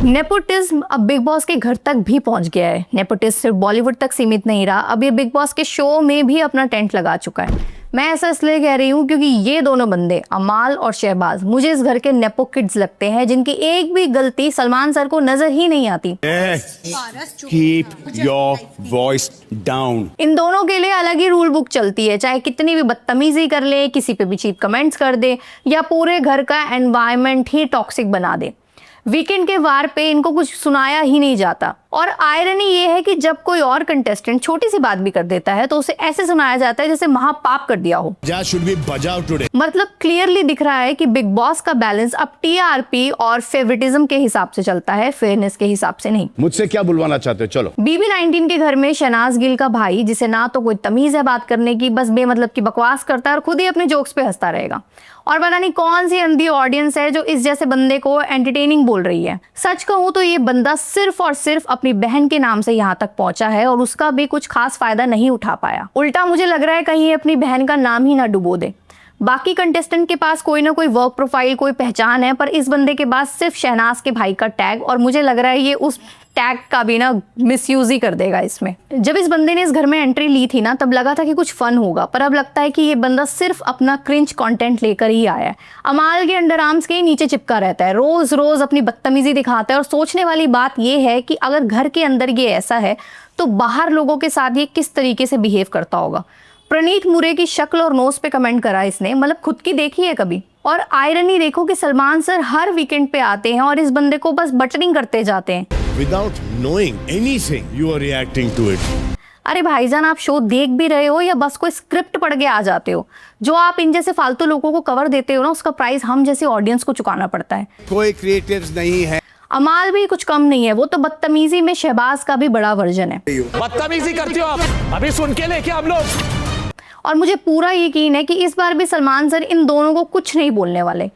Nepotism अब big boss के घर तक भी पहुंच गया है। नेपोटिज्म सिर्फ बॉलीवुड तक सीमित नहीं रहा, अब ये बिग बॉस के शो में भी अपना टेंट लगा चुका है। मैं ऐसा इसलिए कह रही हूँ क्योंकि ये दोनों बंदे अमाल और शहबाज मुझे इस घर के नेपो किड्स लगते हैं, जिनकी एक भी गलती सलमान सर को नजर ही नहीं आती। Keep your voice down. इन दोनों के लिए अलग ही रूल बुक चलती है, चाहे कितनी भी बदतमीजी कर ले, किसी पे भी चीप कमेंट्स कर दे या पूरे घर का एनवायरनमेंट ही टॉक्सिक बना दे। वीकेंड के वार पे इनको कुछ सुनाया ही नहीं जाता। और आयरनी ये है कि जब कोई और कंटेस्टेंट छोटी सी बात भी कर देता है तो उसे ऐसे सुनाया जाता है जैसे महापाप कर दिया हो। मतलब क्लियरली दिख रहा है कि बिग बॉस का बैलेंस अब टीआरपी और फेवरेटिज्म के हिसाब से चलता है, फेयरनेस के हिसाब से नहीं। मुझसे क्या बुलवाना चाहते हो? चलो। BB19 के घर में शहनाज गिल का भाई, जिसे ना तो कोई तमीज है बात करने की, बस बेमतलब की बकवास करता है और खुद ही अपने जोक्स पे हंसता रहेगा। और पता नहीं कौन सी अंधी ऑडियंस है जो इस जैसे बंदे को एंटरटेनिंग बोल रही है। सच कहूं तो ये बंदा सिर्फ और सिर्फ अपनी बहन के नाम से यहाँ तक पहुंचा है और उसका भी कुछ खास फायदा नहीं उठा पाया। उल्टा मुझे लग रहा है कहीं अपनी बहन का नाम ही ना डुबो दे। बाकी कंटेस्टेंट के पास कोई ना कोई वर्क प्रोफाइल, कोई पहचान है, पर इस बंदे के पास सिर्फ शहनाज के भाई का टैग, और मुझे लग रहा है ये उस टैग का भी ना मिसयूज ही कर देगा इसमें। जब इस बंदे ने इस घर में एंट्री ली थी ना, तब लगा था कि कुछ फन होगा, पर अब लगता है कि ये बंदा सिर्फ अपना क्रिंज कंटेंट लेकर ही आया है। अमाल के अंडर आर्म्स के नीचे चिपका रहता है, रोज रोज अपनी बदतमीजी दिखाता है। और सोचने वाली बात ये है कि अगर घर के अंदर ये ऐसा है तो बाहर लोगों के साथ ये किस तरीके से बिहेव करता होगा। प्रणीत मुरे की शक्ल और नोज पे कमेंट करा इसने, मतलब खुद की देखी है कभी? और आयरनी देखो कि सलमान सर हर वीकेंड पे आते हैं और इस बंदे को बस बटरिंग करते जाते हैं। Without knowing anything, you are reacting to it. अरे भाईजान, आप शो देख भी रहे हो या बस कोई स्क्रिप्ट पढ़ के आ जाते हो? जो आप इन जैसे फालतू लोगों को कवर देते हो ना, उसका प्राइस हम जैसे ऑडियंस को चुकाना पड़ता है। कोई क्रिएटिव्स नहीं है। अमाल भी कुछ कम नहीं है, वो तो बदतमीजी में शहबाज का भी बड़ा वर्जन है। बदतमीजी करते हो आप, अभी सुन के लेके हम लोग। और मुझे पूरा यकीन है कि इस बार भी सलमान सर इन दोनों को कुछ नहीं बोलने वाले।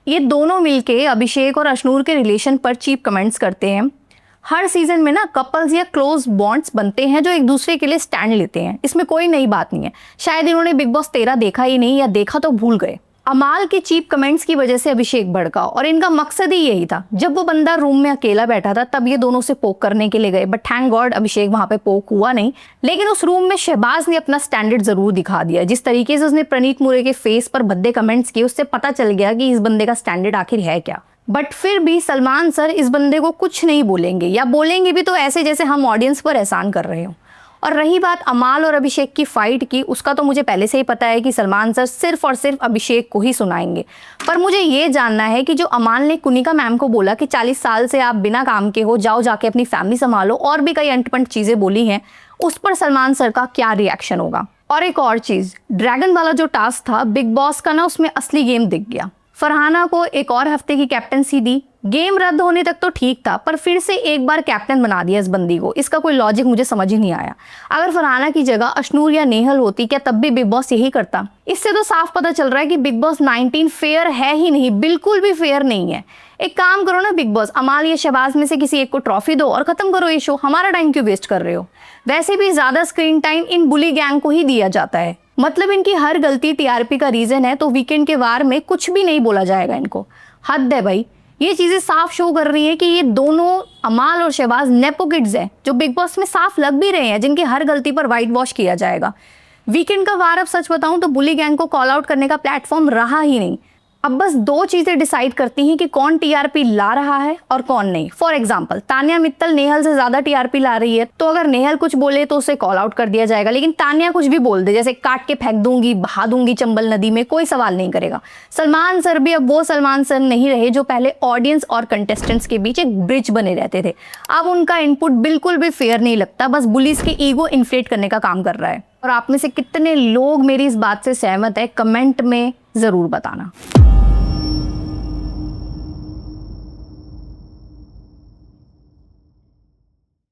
ये दोनों मिलके अभिषेक और अशनूर के रिलेशन पर चीप कमेंट्स करते हैं। हर सीजन में ना कपल्स या क्लोज बॉन्ड्स बनते हैं जो एक दूसरे के लिए स्टैंड लेते हैं, इसमें कोई नई बात नहीं है। शायद इन्होंने बिग बॉस 13 देखा ही नहीं, या देखा तो भूल गए। अमाल के चीप कमेंट्स की वजह से अभिषेक भड़का और इनका मकसद ही यही था। जब वो बंदा रूम में अकेला बैठा था तब ये दोनों से पोक करने के लिए गए, बट थैंक गॉड अभिषेक वहां पे पोक हुआ नहीं। लेकिन उस रूम में शहबाज ने अपना स्टैंडर्ड जरूर दिखा दिया। जिस तरीके से उसने प्रणीत मुरे के फेस पर भद्दे कमेंट्स किए, उससे पता चल गया कि इस बंदे का स्टैंडर्ड आखिर है क्या। बट फिर भी सलमान सर इस बंदे को कुछ नहीं बोलेंगे, या बोलेंगे भी तो ऐसे जैसे हम ऑडियंस पर एहसान कर रहे हो। और रही बात अमाल और अभिषेक की फाइट की, उसका तो मुझे पहले से ही पता है कि सलमान सर सिर्फ और सिर्फ अभिषेक को ही सुनाएंगे। पर मुझे ये जानना है कि जो अमाल ने कुनिका मैम को बोला कि 40 साल से आप बिना काम के हो, जाओ जाके अपनी फैमिली संभालो, और भी कई अंटपंट चीजें बोली हैं, उस पर सलमान सर का क्या रिएक्शन होगा। और एक और चीज, ड्रैगन वाला जो टास्क था बिग बॉस का ना, उसमें असली गेम दिख गया। फरहाना को एक और हफ्ते की कैप्टनसी दी। गेम रद्द होने तक तो ठीक था, पर फिर से एक बार कैप्टन बना दिया इस बंदी को। इसका कोई लॉजिक मुझे समझ ही नहीं आया। अगर फरहाना की जगह अशनूर या नेहल होती, क्या तब भी बिग बॉस यही करता? इससे तो साफ पता चल रहा है कि बिग बॉस 19 फेयर है ही नहीं, बिल्कुल भी फेयर नहीं है। एक काम करो ना बिग बॉस, अमाल या शहबाज में से किसी एक को ट्रॉफी दो और खत्म करो ये शो। हमारा टाइम क्यों वेस्ट कर रहे हो? वैसे भी ज्यादा screen time in bully gang को ही दिया जाता है। मतलब इनकी हर गलती टीआरपी का रीजन है, तो वीकेंड के वार में कुछ भी नहीं बोला जाएगा इनको। हद है भाई। ये चीजें साफ शो कर रही है कि ये दोनों अमाल और शहबाज नेपो किड्स हैं, जो बिग बॉस में साफ लग भी रहे हैं, जिनकी हर गलती पर वाइट वॉश किया जाएगा। वीकेंड का वार अब सच बताऊं तो बुली गैंग को कॉल आउट करने का प्लेटफॉर्म रहा ही नहीं। अब बस दो चीजें डिसाइड करती हैं कि कौन टीआरपी ला रहा है और कौन नहीं। फॉर एग्जांपल, तान्या मित्तल नेहल से ज्यादा टीआरपी ला रही है, तो अगर नेहल कुछ बोले तो उसे कॉल आउट कर दिया जाएगा, लेकिन तान्या कुछ भी बोल दे, जैसे काट के फेंक दूंगी, बहा दूंगी चंबल नदी में, कोई सवाल नहीं करेगा। सलमान सर भी अब वो सलमान सर नहीं रहे जो पहले ऑडियंस और कंटेस्टेंट्स के बीच एक ब्रिज बने रहते थे। अब उनका इनपुट बिल्कुल भी फेयर नहीं लगता, बस बुलीज के ईगो इन्फ्लेट करने का काम कर रहा है। और आप में से कितने लोग मेरी इस बात से सहमत है, कमेंट में जरूर बताना।